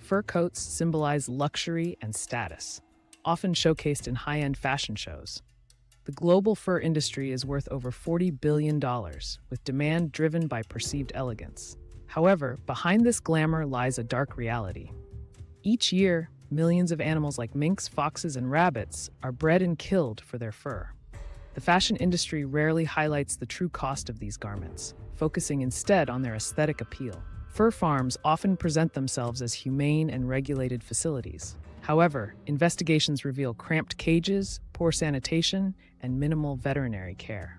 Fur coats symbolize luxury and status, often showcased in high-end fashion shows. The global fur industry is worth over $40 billion, with demand driven by perceived elegance. However, behind this glamour lies a dark reality. Each year, millions of animals like minks, foxes, and rabbits are bred and killed for their fur. The fashion industry rarely highlights the true cost of these garments, focusing instead on their aesthetic appeal. Fur farms often present themselves as humane and regulated facilities. However, investigations reveal cramped cages, poor sanitation, and minimal veterinary care.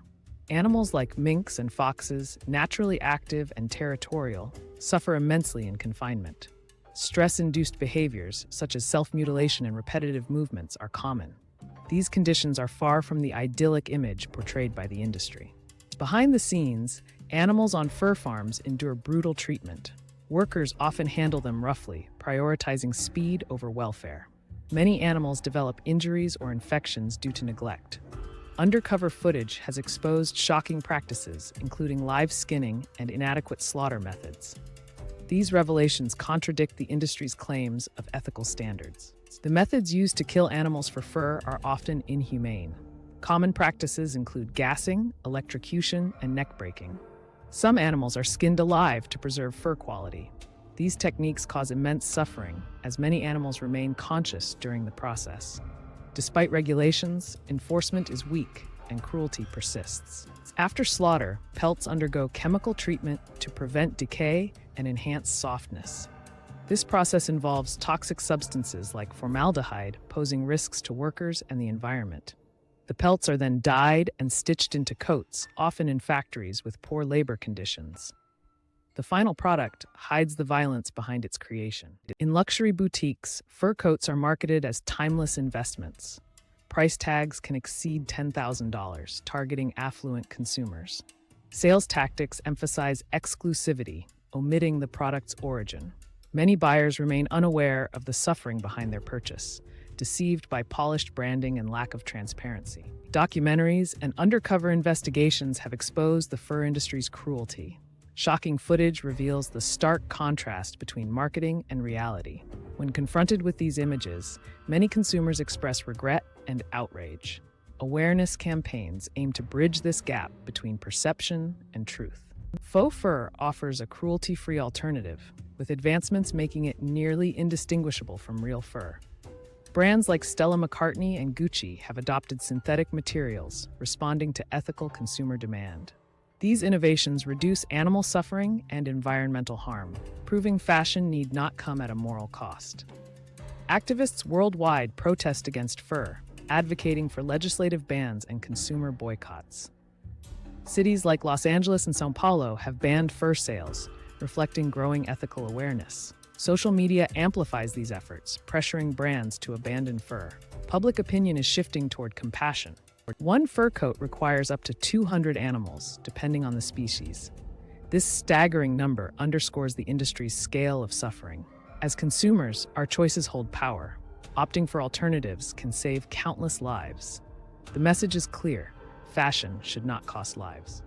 Animals like minks and foxes, naturally active and territorial, suffer immensely in confinement. Stress-induced behaviors, such as self-mutilation and repetitive movements, are common. These conditions are far from the idyllic image portrayed by the industry. Behind the scenes, animals on fur farms endure brutal treatment. Workers often handle them roughly, prioritizing speed over welfare. Many animals develop injuries or infections due to neglect. Undercover footage has exposed shocking practices, including live skinning and inadequate slaughter methods. These revelations contradict the industry's claims of ethical standards. The methods used to kill animals for fur are often inhumane. Common practices include gassing, electrocution, and neck breaking. Some animals are skinned alive to preserve fur quality. These techniques cause immense suffering, as many animals remain conscious during the process. Despite regulations, enforcement is weak and cruelty persists. After slaughter, pelts undergo chemical treatment to prevent decay and enhance softness. This process involves toxic substances like formaldehyde, posing risks to workers and the environment. The pelts are then dyed and stitched into coats, often in factories with poor labor conditions. The final product hides the violence behind its creation. In luxury boutiques, fur coats are marketed as timeless investments. Price tags can exceed $10,000, targeting affluent consumers. Sales tactics emphasize exclusivity, omitting the product's origin. Many buyers remain unaware of the suffering behind their purchase, deceived by polished branding and lack of transparency. Documentaries and undercover investigations have exposed the fur industry's cruelty. Shocking footage reveals the stark contrast between marketing and reality. When confronted with these images, many consumers express regret and outrage. Awareness campaigns aim to bridge this gap between perception and truth. Faux fur offers a cruelty-free alternative, with advancements making it nearly indistinguishable from real fur. Brands like Stella McCartney and Gucci have adopted synthetic materials, responding to ethical consumer demand. These innovations reduce animal suffering and environmental harm, proving fashion need not come at a moral cost. Activists worldwide protest against fur, advocating for legislative bans and consumer boycotts. Cities like Los Angeles and São Paulo have banned fur sales, reflecting growing ethical awareness. Social media amplifies these efforts, pressuring brands to abandon fur. Public opinion is shifting toward compassion. One fur coat requires up to 200 animals, depending on the species. This staggering number underscores the industry's scale of suffering. As consumers, our choices hold power. Opting for alternatives can save countless lives. The message is clear: fashion should not cost lives.